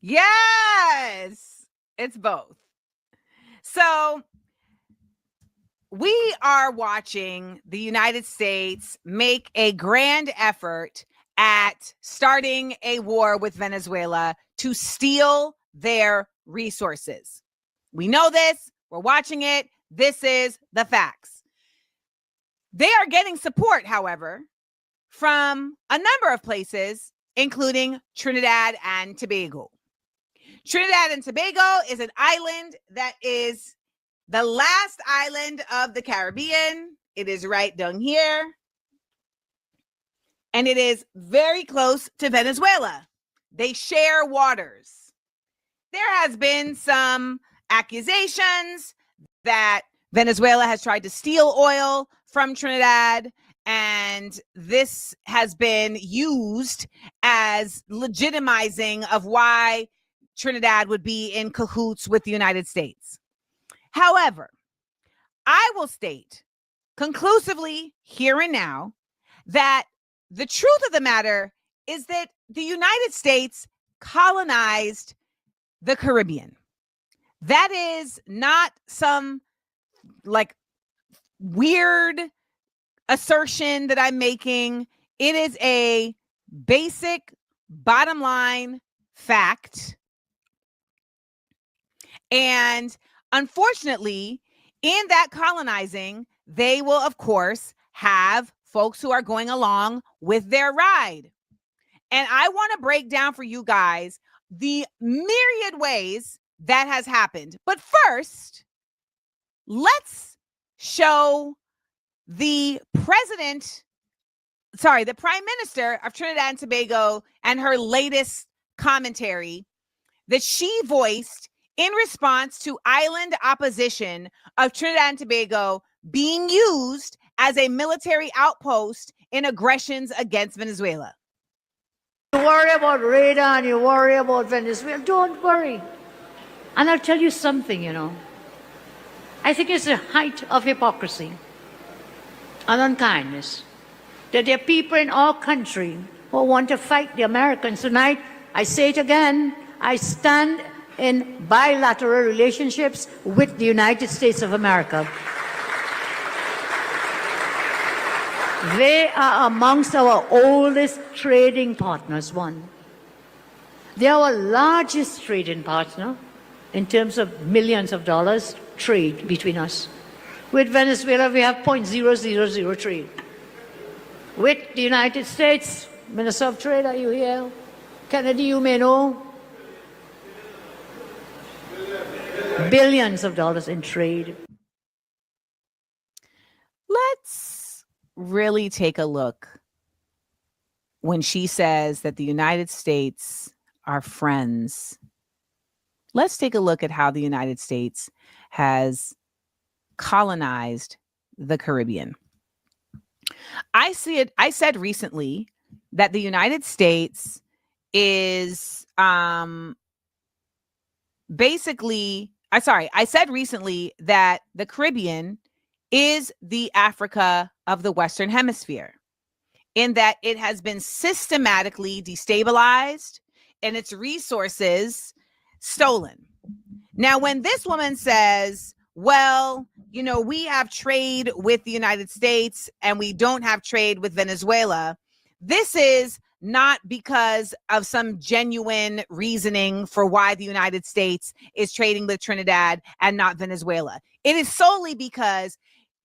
Yes, it's both. So we are watching the United States make a grand effort at starting a war with Venezuela to steal their resources. We know this. We're watching it. This is the facts. They are getting support, however, from a number of places, including Trinidad and Tobago. Trinidad and Tobago is an island that is the last island of the Caribbean. It is right down here. And it is very close to Venezuela. They share waters. There has been some accusations that Venezuela has tried to steal oil from Trinidad, and this has been used as legitimizing of why Trinidad would be in cahoots with the United States. However, I will state conclusively here and now that the truth of the matter is that the United States colonized the Caribbean. That is not some like weird assertion that I'm making. It is a basic bottom line fact. And unfortunately, in that colonizing, they will, of course, have folks who are going along with their ride. And I want to break down for you guys the myriad ways that has happened. But first, let's show the Prime Minister of Trinidad and Tobago and her latest commentary that she voiced in response to island opposition of Trinidad and Tobago being used as a military outpost in aggressions against Venezuela. You worry about radar and you worry about Venezuela. Don't worry. And I'll tell you something, I think it's the height of hypocrisy and unkindness that there are people in our country who want to fight the Americans. Tonight, I say it again, I stand in bilateral relationships with the United States of America. They are amongst our oldest trading partners, one. They are our largest trading partner in terms of millions of dollars trade between us. With Venezuela, we have 0.000 trade. With the United States, Minister of Trade, are you here? Kennedy, you may know. Billions of dollars in trade. Let's really take a look when she says that the United States are friends. Let's take a look at how the United States has colonized the Caribbean. I said recently that the United States is I said recently that the Caribbean is the Africa of the Western Hemisphere, in that it has been systematically destabilized and its resources stolen. Now, when this woman says, well, we have trade with the United States and we don't have trade with Venezuela, this is not because of some genuine reasoning for why the United States is trading with Trinidad and not Venezuela. It is solely because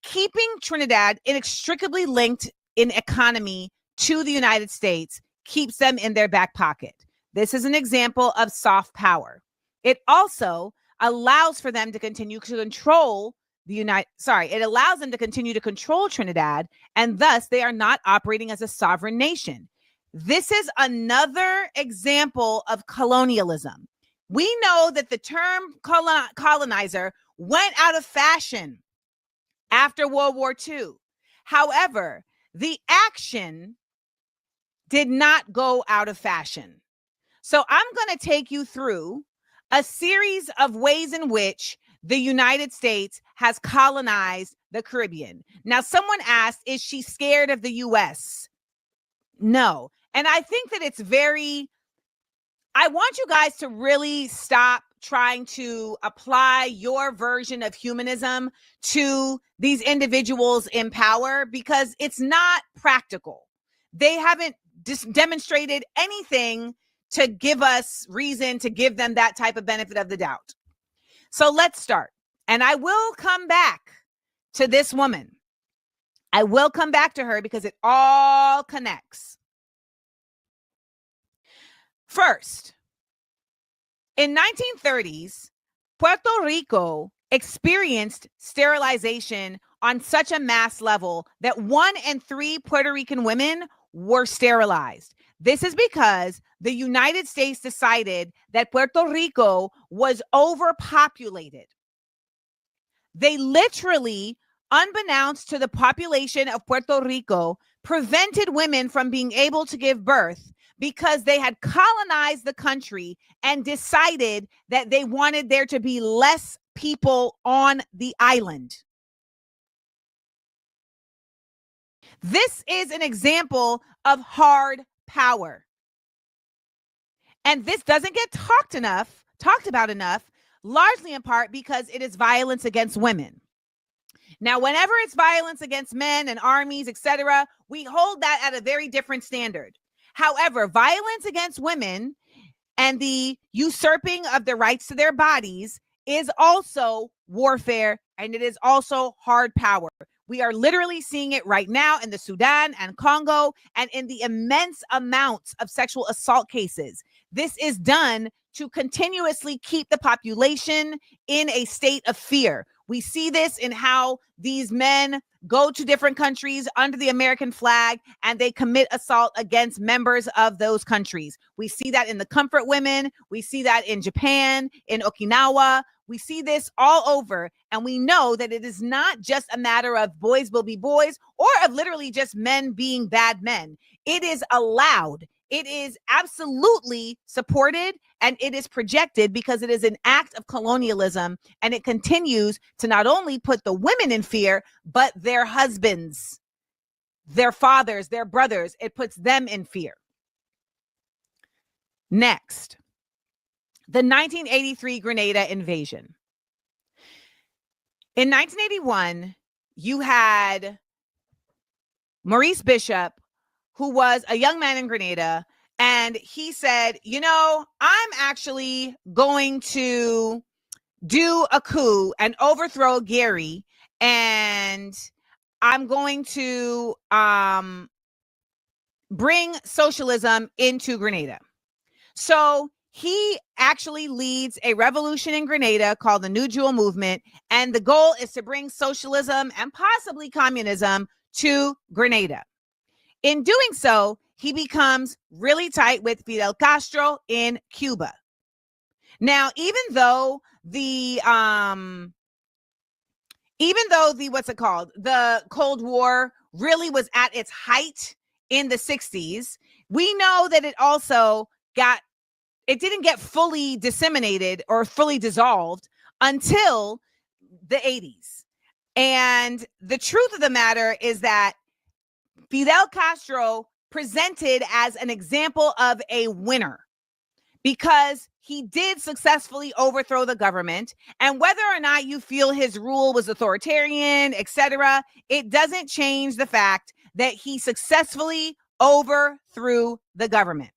keeping Trinidad inextricably linked in economy to the United States keeps them in their back pocket. This is an example of soft power. It also allows for them to continue to control it allows them to continue to control Trinidad, and thus they are not operating as a sovereign nation. This is another example of colonialism. We know that the term colonizer went out of fashion after World War II. However, the action did not go out of fashion. So I'm going to take you through a series of ways in which the United States has colonized the Caribbean. Now, someone asked, is she scared of the U.S.? No. And I think that it's very I want you guys to really stop trying to apply your version of humanism to these individuals in power, because it's not practical. They haven't demonstrated anything to give us reason to give them that type of benefit of the doubt. So let's start. And I will come back to this woman. I will come back to her because it all connects. First, in 1930s, Puerto Rico experienced sterilization on such a mass level that 1 in 3 Puerto Rican women were sterilized. This is because the United States decided that Puerto Rico was overpopulated. They literally, unbeknownst to the population of Puerto Rico, prevented women from being able to give birth because they had colonized the country and decided that they wanted there to be less people on the island. This is an example of hard power. And this doesn't get talked about enough, largely in part because it is violence against women. Now, whenever it's violence against men and armies, etc., we hold that at a very different standard. However, violence against women and the usurping of the rights to their bodies is also warfare, and it is also hard power. We are literally seeing it right now in the Sudan and Congo and in the immense amounts of sexual assault cases. This is done to continuously keep the population in a state of fear. We see this in how these men go to different countries under the American flag and they commit assault against members of those countries. We see that in the comfort women. We see that in Japan, in Okinawa. We see this all over. And we know that it is not just a matter of boys will be boys or of literally just men being bad men. It is allowed. It is absolutely supported and it is projected because it is an act of colonialism, and it continues to not only put the women in fear, but their husbands, their fathers, their brothers. It puts them in fear. Next, the 1983 Grenada invasion. In 1981, you had Maurice Bishop, who was a young man in Grenada, and he said, you know, I'm actually going to do a coup and overthrow Gary, and I'm going to bring socialism into Grenada. So he actually leads a revolution in Grenada called the New Jewel Movement, and the goal is to bring socialism and possibly communism to Grenada. In doing so, he becomes really tight with Fidel Castro in Cuba. Now, even though the the Cold War really was at its height in the 60s, we know that it didn't get fully disseminated or fully dissolved until the 80s. And the truth of the matter is that Fidel Castro presented as an example of a winner because he did successfully overthrow the government. And whether or not you feel his rule was authoritarian, etc., it doesn't change the fact that he successfully overthrew the government.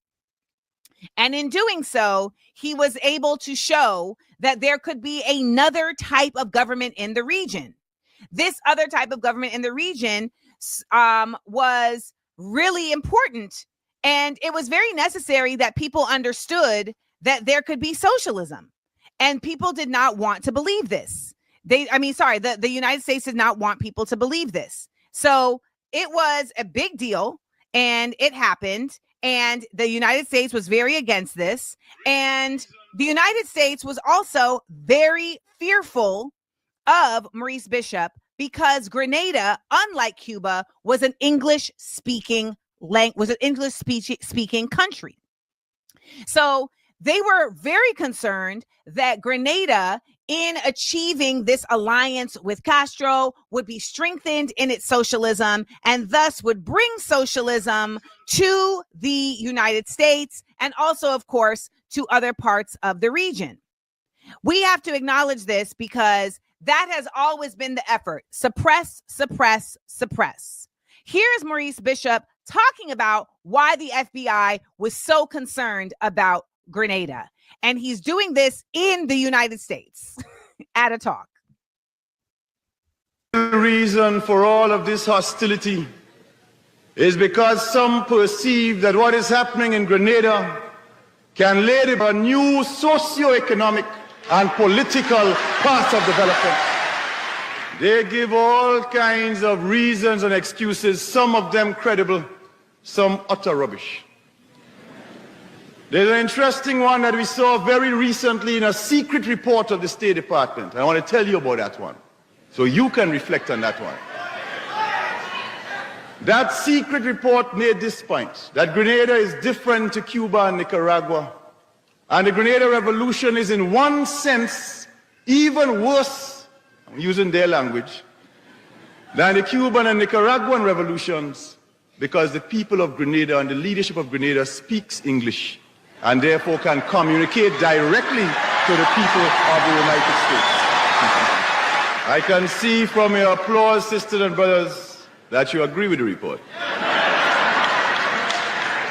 And in doing so, he was able to show that there could be another type of government in the region. This other type of government in the region was really important. And it was very necessary that people understood that there could be socialism. And people did not want to believe this. The United States did not want people to believe this. So it was a big deal and it happened. And the United States was very against this. And the United States was also very fearful of Maurice Bishop because Grenada, unlike Cuba, was an English-speaking country. So they were very concerned that Grenada in achieving this alliance with Castro would be strengthened in its socialism and thus would bring socialism to the United States and also, of course, to other parts of the region. We have to acknowledge this because that has always been the effort. Suppress, suppress, suppress. Here's Maurice Bishop talking about why the FBI was so concerned about Grenada. And he's doing this in the United States at a talk. The reason for all of this hostility is because some perceive that what is happening in Grenada can lead to a new socio-economic and political path of development. They give all kinds of reasons and excuses, some of them credible, some utter rubbish. There's an interesting one that we saw very recently in a secret report of the State Department. I want to tell you about that one, so you can reflect on that one. That secret report made this point, that Grenada is different to Cuba and Nicaragua. And the Grenada Revolution is in one sense even worse, I'm using their language, than the Cuban and Nicaraguan revolutions, because the people of Grenada and the leadership of Grenada speaks English and therefore can communicate directly to the people of the United States. I can see from your applause, sisters and brothers, that you agree with the report.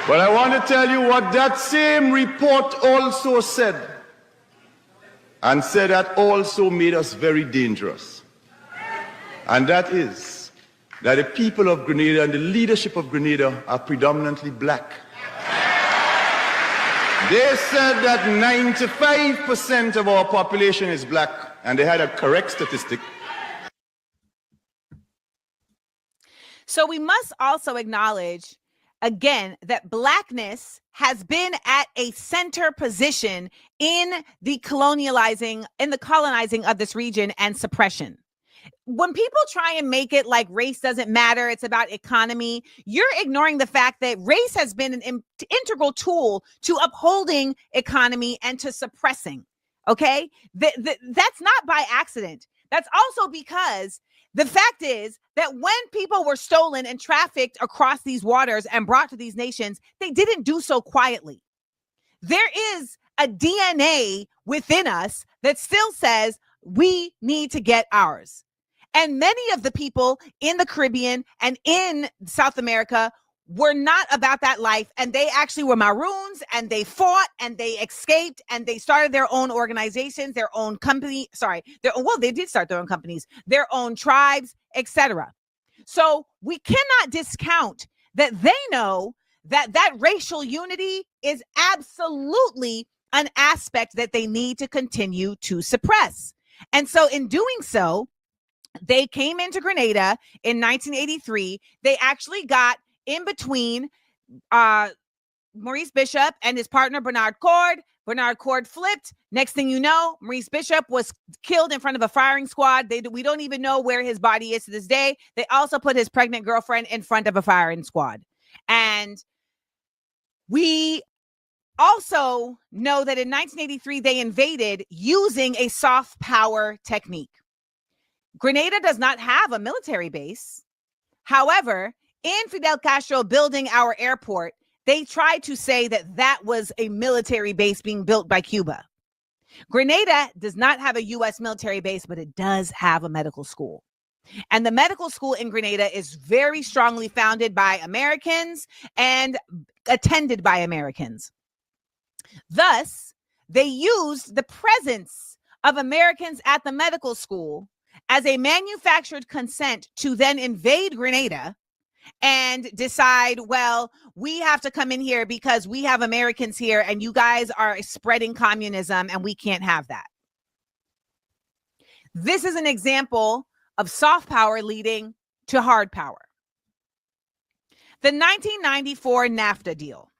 But I want to tell you what that same report also said, and said that also made us very dangerous. And that is that the people of Grenada and the leadership of Grenada are predominantly black. They said that 95% of our population is black, and they had a correct statistic. So we must also acknowledge, again, that blackness has been at a center position in the colonizing of this region and suppression. When people try and make it like race doesn't matter, it's about economy, you're ignoring the fact that race has been an integral tool to upholding economy and to suppressing. Okay, that's not by accident. That's also because the fact is that when people were stolen and trafficked across these waters and brought to these nations, they didn't do so quietly. There is a DNA within us that still says we need to get ours. And many of the people in the Caribbean and in South America were not about that life. And they actually were Maroons, and they fought and they escaped and they started their own organizations, their own company. They did start their own companies, their own tribes, etc. So we cannot discount that they know that that racial unity is absolutely an aspect that they need to continue to suppress. And so in doing so, they came into Grenada in 1983. They actually got in between Maurice Bishop and his partner, Bernard Cord. Bernard Cord flipped. Next thing you know, Maurice Bishop was killed in front of a firing squad. We don't even know where his body is to this day. They also put his pregnant girlfriend in front of a firing squad. And we also know that in 1983, they invaded using a soft power technique. Grenada does not have a military base. However, in Fidel Castro building our airport, they tried to say that that was a military base being built by Cuba. Grenada does not have a U.S. military base, but it does have a medical school. And the medical school in Grenada is very strongly founded by Americans and attended by Americans. Thus, they used the presence of Americans at the medical school as a manufactured consent to then invade Grenada and decide, well, we have to come in here because we have Americans here and you guys are spreading communism and we can't have that. This is an example of soft power leading to hard power. The 1994 NAFTA deal.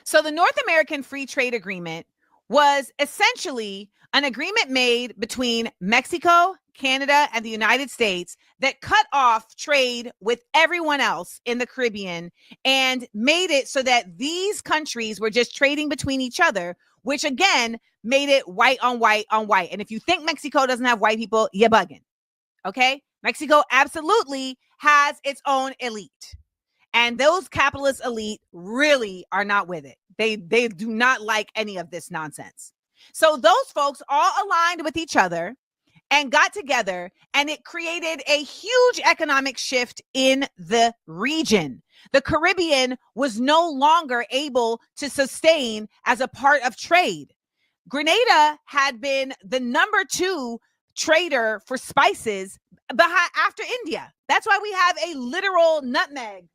So the North American Free Trade Agreement was essentially an agreement made between Mexico, Canada, and the United States that cut off trade with everyone else in the Caribbean and made it so that these countries were just trading between each other, which again made it white on white on white. And if you think Mexico doesn't have white people, you're bugging. Okay? Mexico absolutely has its own elite. And those capitalist elite really are not with it. They do not like any of this nonsense. So those folks all aligned with each other and got together, and it created a huge economic shift in the region. The Caribbean was no longer able to sustain as a part of trade. Grenada had been the number 2 trader for spices after India. That's why we have a literal nutmeg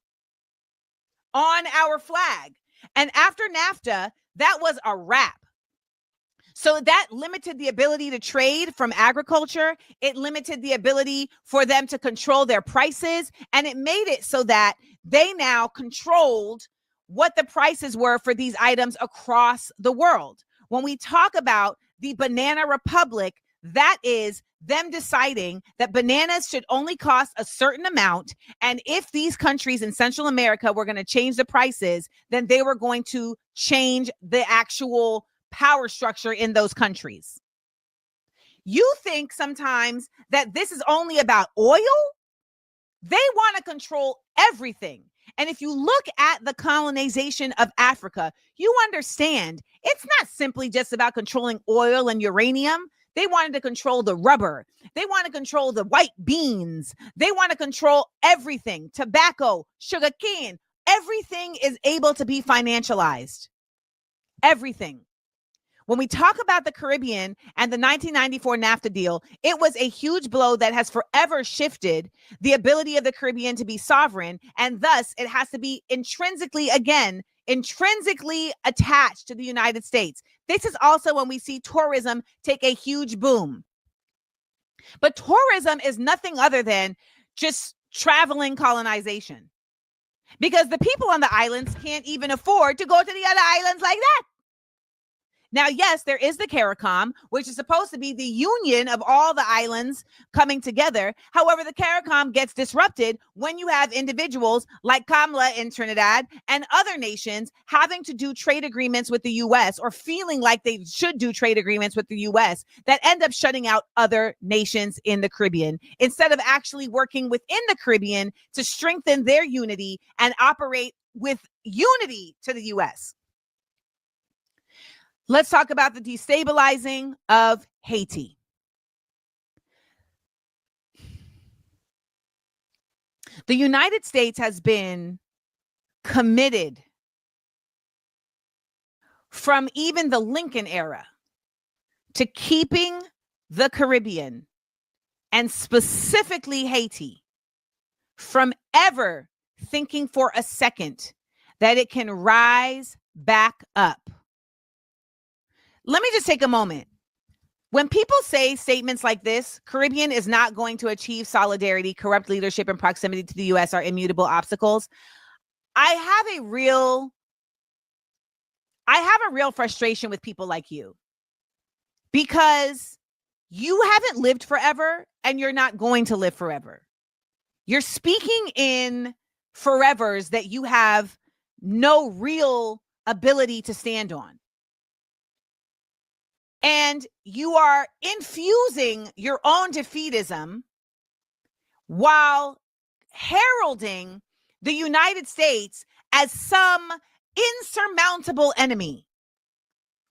on our flag. And after NAFTA, that was a wrap. So that limited the ability to trade from agriculture. It limited the ability for them to control their prices. And it made it so that they now controlled what the prices were for these items across the world. When we talk about the Banana Republic, that is them deciding that bananas should only cost a certain amount. And if these countries in Central America were going to change the prices, then they were going to change the actual power structure in those countries. You think sometimes that this is only about oil? They want to control everything. And if you look at the colonization of Africa, you understand it's not simply just about controlling oil and uranium. They wanted to control the rubber. They want to control the white beans. They want to control everything. Tobacco, sugarcane, everything is able to be financialized. Everything. When we talk about the Caribbean and the 1994 NAFTA deal, it was a huge blow that has forever shifted the ability of the Caribbean to be sovereign. And thus, it has to be intrinsically attached to the United States. This is also when we see tourism take a huge boom. But tourism is nothing other than just traveling colonization, because the people on the islands can't even afford to go to the other islands like that. Now, yes, there is the CARICOM, which is supposed to be the union of all the islands coming together. However, the CARICOM gets disrupted when you have individuals like Kamala in Trinidad and other nations having to do trade agreements with the U.S. or feeling like they should do trade agreements with the U.S. that end up shutting out other nations in the Caribbean instead of actually working within the Caribbean to strengthen their unity and operate with unity to the U.S. Let's talk about the destabilizing of Haiti. The United States has been committed from even the Lincoln era to keeping the Caribbean, and specifically Haiti, from ever thinking for a second that it can rise back up. Let me just take a moment. When people say statements like this, Caribbean is not going to achieve solidarity, corrupt leadership, and proximity to the U.S. are immutable obstacles, I have a real frustration with people like you, because you haven't lived forever and you're not going to live forever. You're speaking in forevers that you have no real ability to stand on. And you are infusing your own defeatism while heralding the United States as some insurmountable enemy,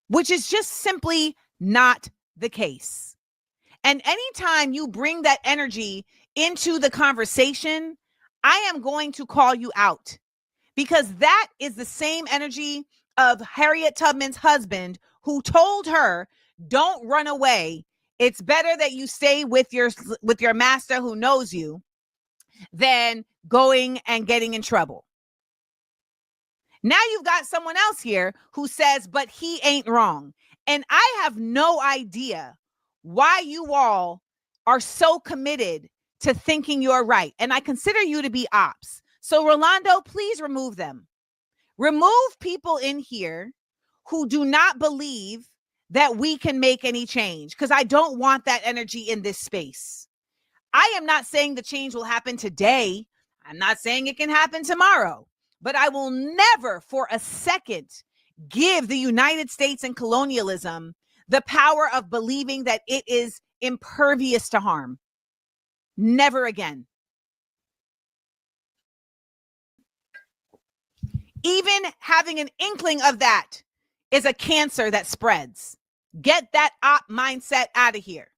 which is just simply not the case. And anytime you bring that energy into the conversation, I am going to call you out, because that is the same energy of Harriet Tubman's husband, who told her, don't run away. It's better that you stay with your master who knows you than going and getting in trouble. Now you've got someone else here who says, but he ain't wrong. And I have no idea why you all are so committed to thinking you're right. And I consider you to be ops. So Rolando, please remove them. Remove people in here who do not believe that we can make any change, because I don't want that energy in this space. I am not saying the change will happen today. I'm not saying it can happen tomorrow, but I will never for a second give the United States and colonialism the power of believing that it is impervious to harm. Never again. Even having an inkling of that is a cancer that spreads. Get that op mindset out of here.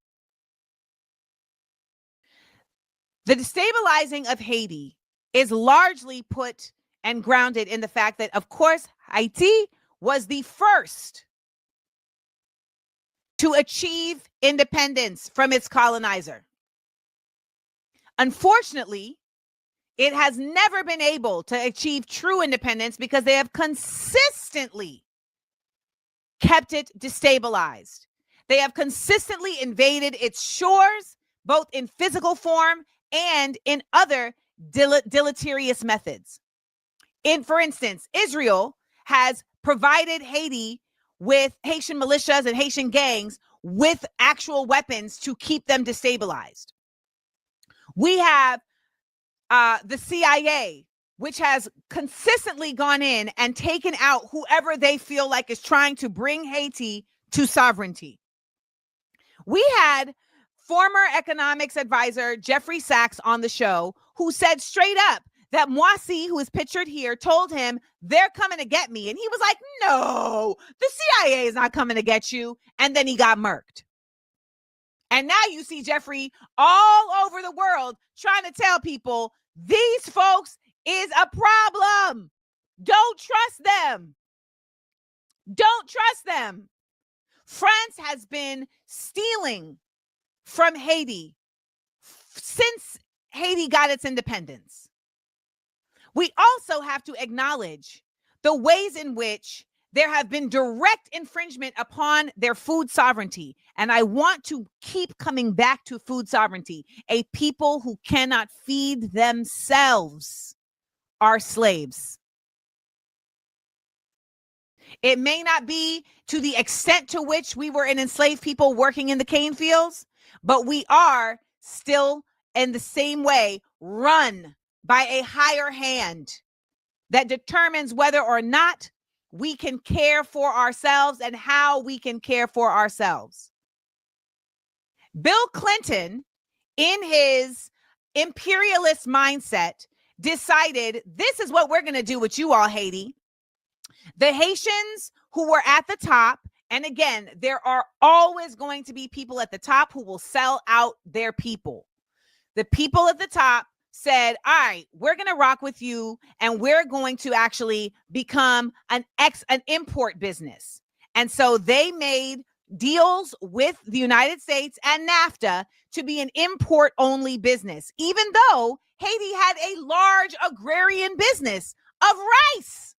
The destabilizing of Haiti is largely put and grounded in the fact that, of course, Haiti was the first to achieve independence from its colonizer. Unfortunately, it has never been able to achieve true independence because they have consistently kept it destabilized. They have consistently invaded its shores, both in physical form and in other deleterious methods. For instance, Israel has provided Haiti with Haitian militias and Haitian gangs with actual weapons to keep them destabilized. We have the CIA, which has consistently gone in and taken out whoever they feel like is trying to bring Haiti to sovereignty. We had former economics advisor Jeffrey Sachs on the show, who said straight up that Moissy, who is pictured here, told him they're coming to get me. And he was like, no, the CIA is not coming to get you. And then he got murked. And now you see Jeffrey all over the world trying to tell people these folks is a problem. Don't trust them. Don't trust them. France has been stealing from Haiti since Haiti got its independence. We also have to acknowledge the ways in which there have been direct infringement upon their food sovereignty. And I want to keep coming back to food sovereignty. A people who cannot feed themselves are slaves. It may not be to the extent to which we were an enslaved people working in the cane fields, but we are still in the same way run by a higher hand that determines whether or not we can care for ourselves and how we can care for ourselves. Bill Clinton, in his imperialist mindset, decided this is what we're going to do with you all, Haiti. The Haitians who were at the top, and again, there are always going to be people at the top who will sell out their people. The people at the top said, all right, we're going to rock with you and we're going to actually become an import business. And so they made deals with the United States and NAFTA to be an import only business, even though Haiti had a large agrarian business of rice.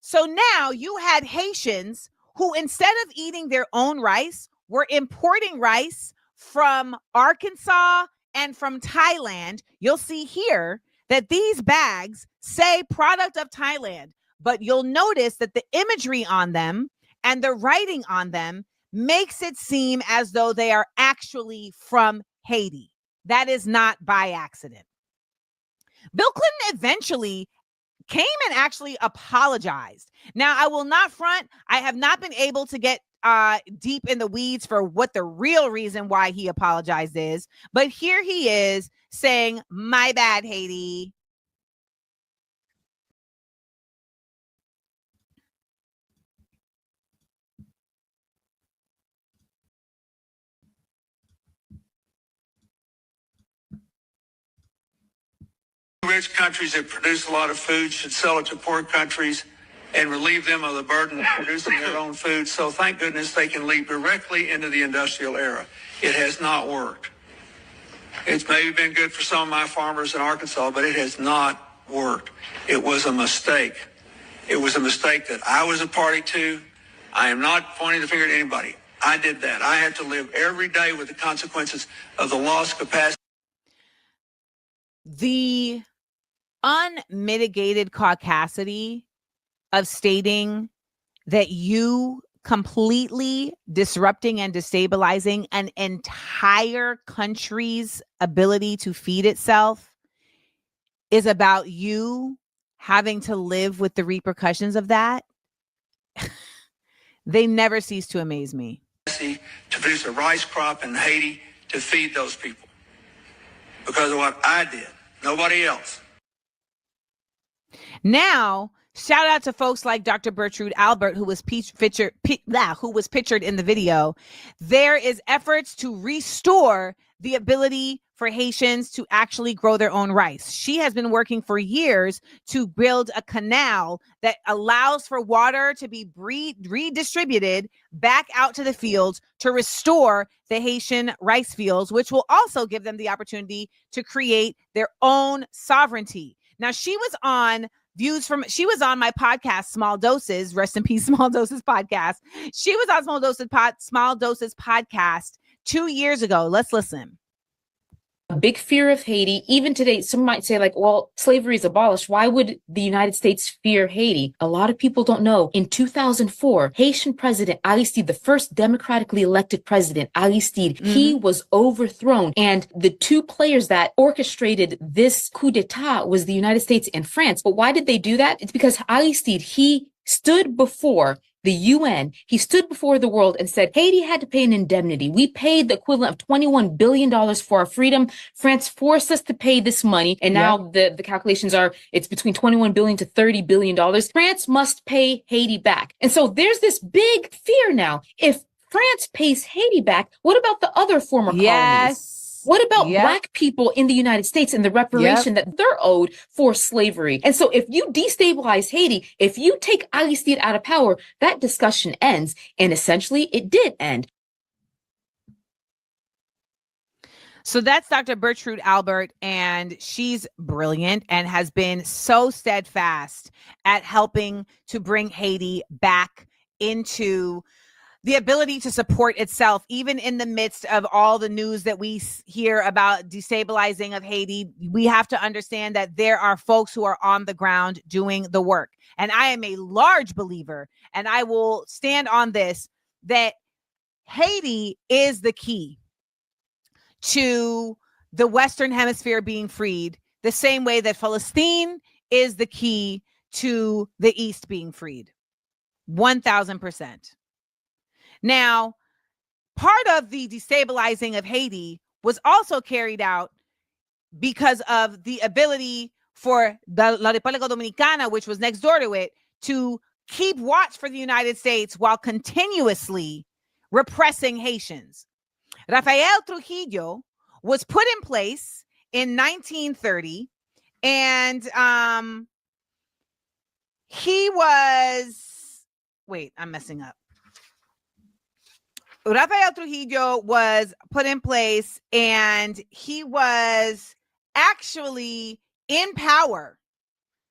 So now you had Haitians who, instead of eating their own rice, were importing rice from Arkansas and from Thailand. You'll see here that these bags say product of Thailand, but you'll notice that the imagery on them and the writing on them makes it seem as though they are actually from Haiti. That is not by accident. Bill Clinton eventually came and actually apologized. Now, I will not front. I have not been able to get deep in the weeds for what the real reason why he apologized is. But here he is saying, my bad, Haiti. Rich countries that produce a lot of food should sell it to poor countries and relieve them of the burden of producing their own food. So thank goodness they can lead directly into the industrial era. It has not worked. It's maybe been good for some of my farmers in Arkansas, but it has not worked. It was a mistake. It was a mistake that I was a party to. I am not pointing the finger at anybody. I did that. I had to live every day with the consequences of the lost capacity. The unmitigated caucasity of stating that you completely disrupting and destabilizing an entire country's ability to feed itself is about you having to live with the repercussions of that. They never cease to amaze me. to produce a rice crop in Haiti to feed those people because of what I did, nobody else. Now, shout out to folks like Dr. Bertrude Albert, who was pictured in the video. There is efforts to restore the ability for Haitians to actually grow their own rice. She has been working for years to build a canal that allows for water to be redistributed back out to the fields to restore the Haitian rice fields, which will also give them the opportunity to create their own sovereignty. Now, she was on my podcast, Small Doses, rest in peace, Small Doses podcast. She was on Small Doses podcast 2 years ago. Let's listen. A big fear of Haiti. Even today, some might say like, well, slavery is abolished. Why would the United States fear Haiti? A lot of people don't know. In 2004, Haitian President Aristide, the first democratically elected president, Aristide, he was overthrown. And the two players that orchestrated this coup d'etat was the United States and France. But why did they do that? It's because Aristide, he stood before the UN, he stood before the world and said, Haiti had to pay an indemnity. We paid the equivalent of $21 billion for our freedom. France forced us to pay this money. And now the calculations are it's between $21 billion to $30 billion. France must pay Haiti back. And so there's this big fear now. If France pays Haiti back, what about the other former colonies? What about Black people in the United States and the reparation that they're owed for slavery? And so if you destabilize Haiti, if you take Aristide out of power, that discussion ends. And essentially it did end. So that's Dr. Bertrude Albert, and she's brilliant and has been so steadfast at helping to bring Haiti back into the ability to support itself, even in the midst of all the news that we hear about destabilizing of Haiti. We have to understand that there are folks who are on the ground doing the work. And I am a large believer, and I will stand on this, that Haiti is the key to the Western Hemisphere being freed, the same way that Palestine is the key to the East being freed. 1,000%. Now, part of the destabilizing of Haiti was also carried out because of the ability for the La República Dominicana, which was next door to it, to keep watch for the United States while continuously repressing Haitians. Rafael Trujillo was put in place in 1930, and he was, wait, I'm messing up. Rafael Trujillo was put in place, and he was actually in power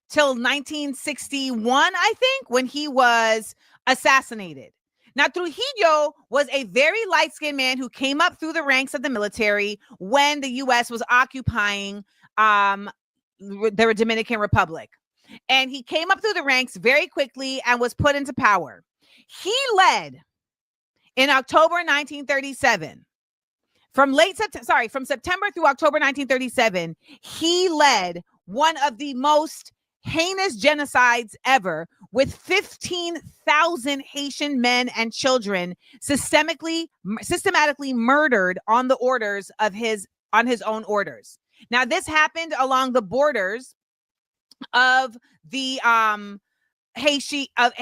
till 1961, I think, when he was assassinated. Now, Trujillo was a very light-skinned man who came up through the ranks of the military when the U.S. was occupying the Dominican Republic. And he came up through the ranks very quickly and was put into power. He led in October 1937, from September through October 1937, he led one of the most heinous genocides ever, with 15,000 Haitian men and children systematically murdered on his own orders. Now, this happened along the borders of the Haiti and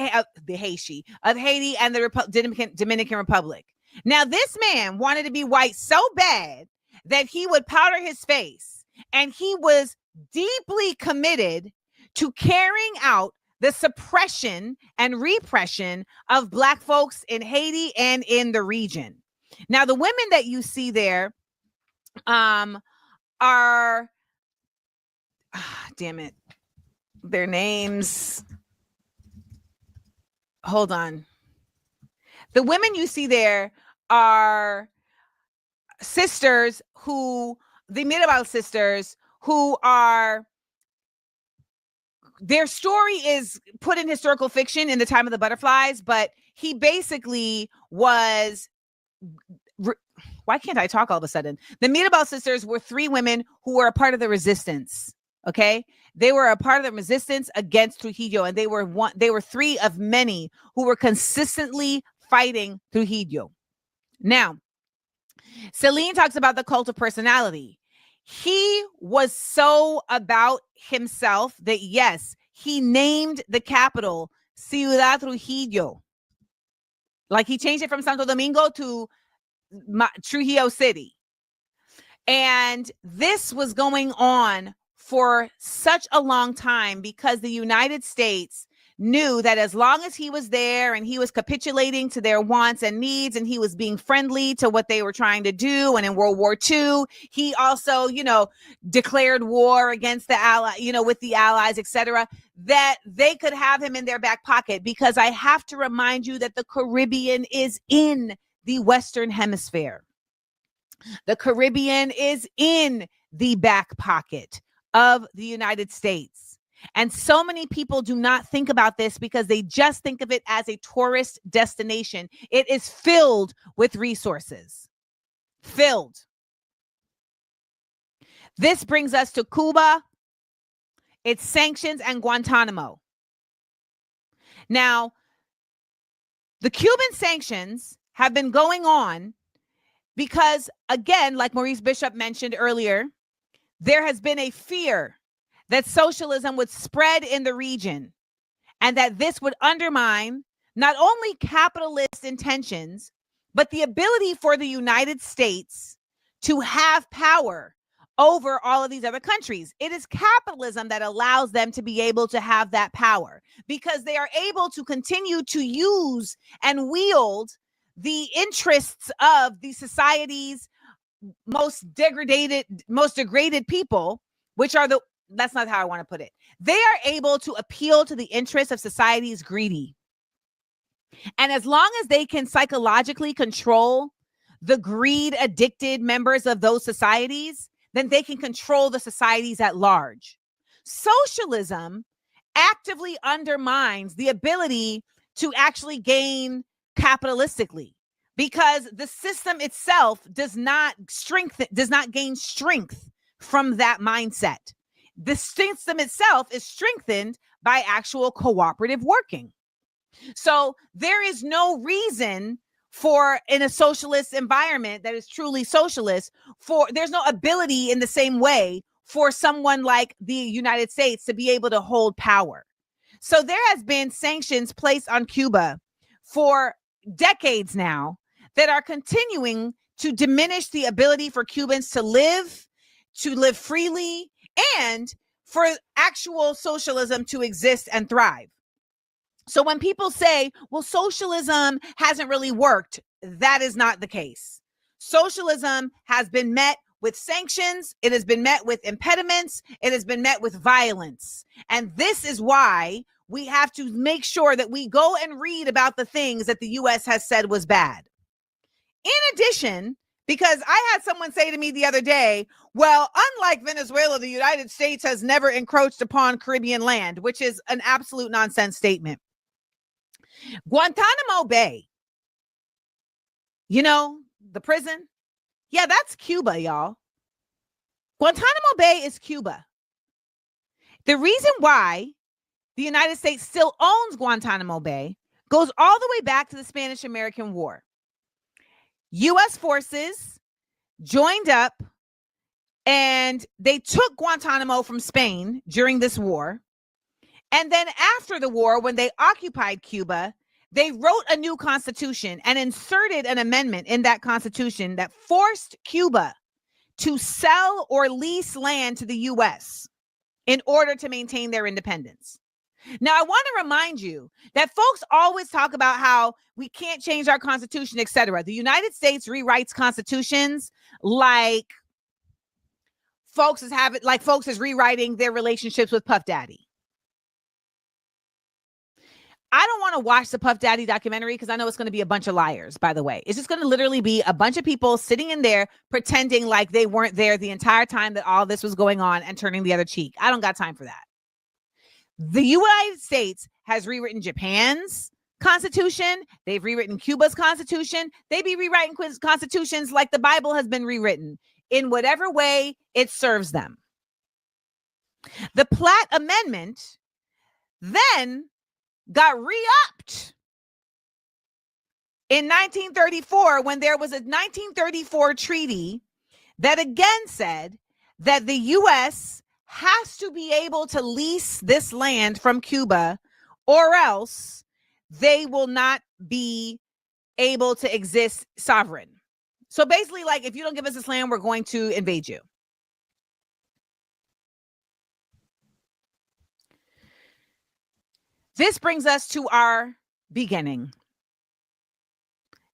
the Dominican Republic. Now, this man wanted to be white so bad that he would powder his face, and he was deeply committed to carrying out the suppression and repression of Black folks in Haiti and in the region. Now, the women that you see there are, damn it, their names. Hold on. The women you see there are sisters the Mirabal sisters, who are, their story is put in historical fiction in The Time of the Butterflies, but he basically was, why can't I talk all of a sudden? The Mirabal sisters were three women who were a part of the resistance. Okay. They were a part of the resistance against Trujillo, and they were three of many who were consistently fighting Trujillo. Now, Celine talks about the cult of personality. He was so about himself that, yes, he named the capital Ciudad Trujillo. Like, he changed it from Santo Domingo to Trujillo City. And this was going on for such a long time because the United States knew that as long as he was there and he was capitulating to their wants and needs, and he was being friendly to what they were trying to do. And in World War II, he also, declared war against the ally, with the allies, etc., that they could have him in their back pocket. Because I have to remind you that the Caribbean is in the Western Hemisphere. The Caribbean is in the back pocket of the United States. And so many people do not think about this because they just think of it as a tourist destination. It is filled with resources. Filled. This brings us to Cuba, its sanctions, and Guantanamo. Now, the Cuban sanctions have been going on because, again, like Maurice Bishop mentioned earlier, there has been a fear that socialism would spread in the region and that this would undermine not only capitalist intentions, but the ability for the United States to have power over all of these other countries. It is capitalism that allows them to be able to have that power because they are able to continue to use and wield the interests of the society's most degraded people, which are that's not how I want to put it. They are able to appeal to the interests of society's greedy. And as long as they can psychologically control the greed addicted members of those societies, then they can control the societies at large. Socialism actively undermines the ability to actually gain capitalistically because the system itself does not gain strength from that mindset. The system itself is strengthened by actual cooperative working. So there is no reason for, in a socialist environment that is truly socialist, there's no ability in the same way for someone like the United States to be able to hold power. So there has been sanctions placed on Cuba for decades now that are continuing to diminish the ability for Cubans to live freely, and for actual socialism to exist and thrive. So when people say, well, socialism hasn't really worked, that is not the case. Socialism has been met with sanctions. It has been met with impediments. It has been met with violence. And this is why we have to make sure that we go and read about the things that the U.S. has said was bad. In addition, because I had someone say to me the other day, well, unlike Venezuela, the United States has never encroached upon Caribbean land, which is an absolute nonsense statement. Guantanamo Bay, the prison. Yeah, that's Cuba, y'all. Guantanamo Bay is Cuba. The reason why the United States still owns Guantanamo Bay goes all the way back to the Spanish-American War. U.S. forces joined up and they took Guantanamo from Spain during this war. And then after the war, when they occupied Cuba, they wrote a new constitution and inserted an amendment in that constitution that forced Cuba to sell or lease land to the U.S. in order to maintain their independence. Now, I want to remind you that folks always talk about how we can't change our constitution, etc. The United States rewrites constitutions like folks is rewriting their relationships with Puff Daddy. I don't want to watch the Puff Daddy documentary because I know it's going to be a bunch of liars, by the way. It's just going to literally be a bunch of people sitting in there pretending like they weren't there the entire time that all this was going on and turning the other cheek. I don't got time for that. The United States has rewritten Japan's constitution. They've rewritten Cuba's constitution. They be rewriting constitutions like the Bible has been rewritten in whatever way it serves them. The Platt Amendment then got re-upped in 1934, when there was a 1934 treaty that again said that the U.S. has to be able to lease this land from Cuba, or else they will not be able to exist sovereign. So basically, like, if you don't give us this land, we're going to invade you. This brings us to our beginning.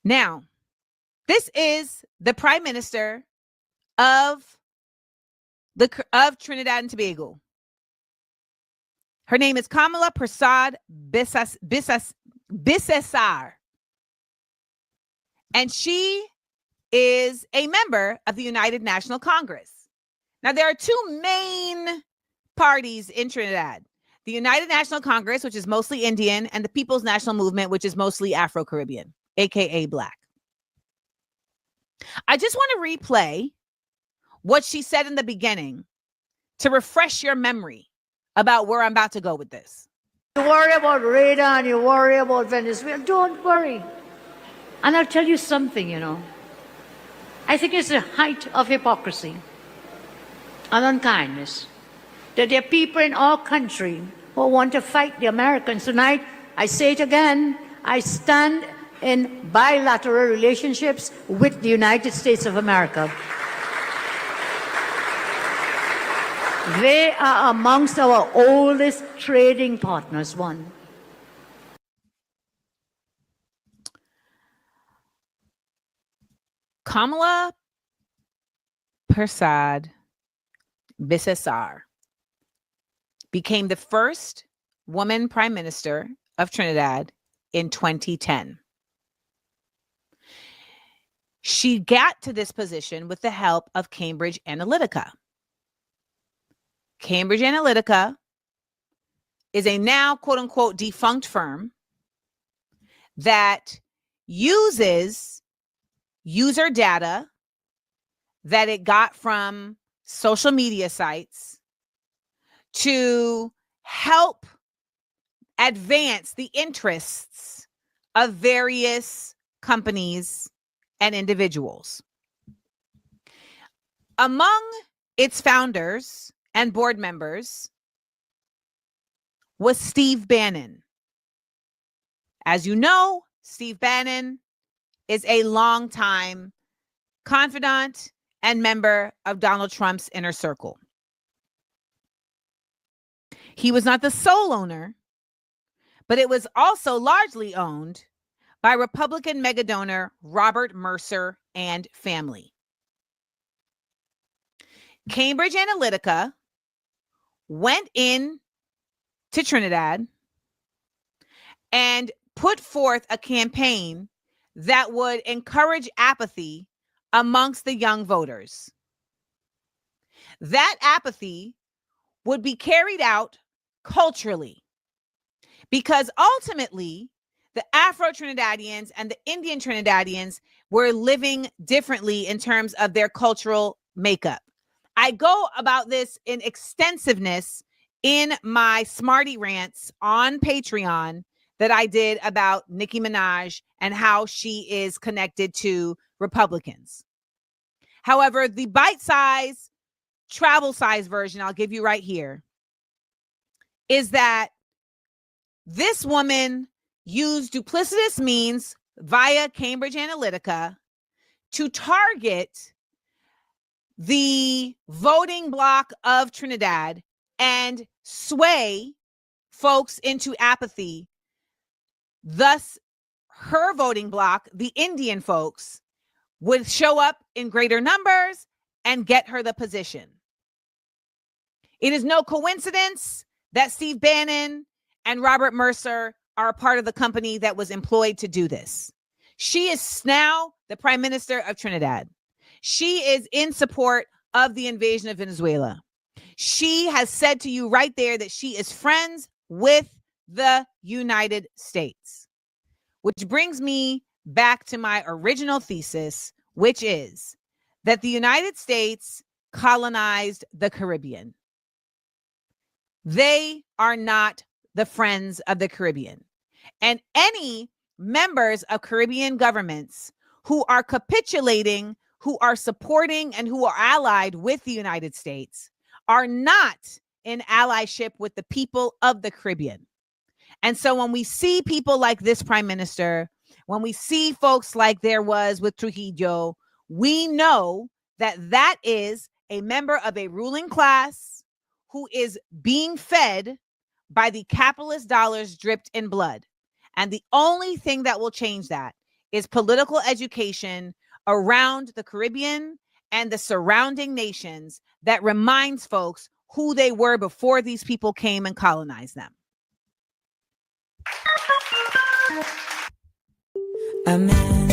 Now, this is the Prime Minister of Trinidad and Tobago. Her name is Kamala Prasad Bisesar. And she is a member of the United National Congress. Now, there are two main parties in Trinidad: the United National Congress, which is mostly Indian, and the People's National Movement, which is mostly Afro-Caribbean, aka Black. I just want to replay what she said in the beginning to refresh your memory about where I'm about to go with this. You worry about radon, you worry about Venezuela. Don't worry. And I'll tell you something, I think it's the height of hypocrisy and unkindness that there are people in our country who want to fight the Americans. Tonight, I say it again, I stand in bilateral relationships with the United States of America. They are amongst our oldest trading partners, one. Kamala Prasad Bisesar became the first woman prime minister of Trinidad in 2010. She got to this position with the help of Cambridge Analytica. Cambridge Analytica is a now, quote unquote, defunct firm that uses user data that it got from social media sites to help advance the interests of various companies and individuals. Among its founders and board members was Steve Bannon. As you know, Steve Bannon is a longtime confidant and member of Donald Trump's inner circle. He was not the sole owner, but it was also largely owned by Republican megadonor Robert Mercer and family. Cambridge Analytica went in to Trinidad and put forth a campaign that would encourage apathy amongst the young voters. That apathy would be carried out culturally, because ultimately the Afro-Trinidadians and the Indian Trinidadians were living differently in terms of their cultural makeup. I go about this in extensiveness in my Smarty Rants on Patreon that I did about Nicki Minaj and how she is connected to Republicans. However, the bite-size, travel-size version I'll give you right here is that this woman used duplicitous means via Cambridge Analytica to target the voting bloc of Trinidad and sway folks into apathy. Thus, her voting bloc, the Indian folks, would show up in greater numbers and get her the position. It is no coincidence that Steve Bannon and Robert Mercer are a part of the company that was employed to do this. She is now the Prime Minister of Trinidad. She is in support of the invasion of Venezuela. She has said to you right there that she is friends with the United States. Which brings me back to my original thesis, which is that the United States colonized the Caribbean. They are not the friends of the Caribbean. And any members of Caribbean governments who are capitulating, who are supporting, and who are allied with the United States are not in allyship with the people of the Caribbean. And so when we see people like this prime minister, when we see folks like there was with Trujillo, we know that that is a member of a ruling class who is being fed by the capitalist dollars dripped in blood. And the only thing that will change that is political education around the Caribbean and the surrounding nations that reminds folks who they were before these people came and colonized them. A man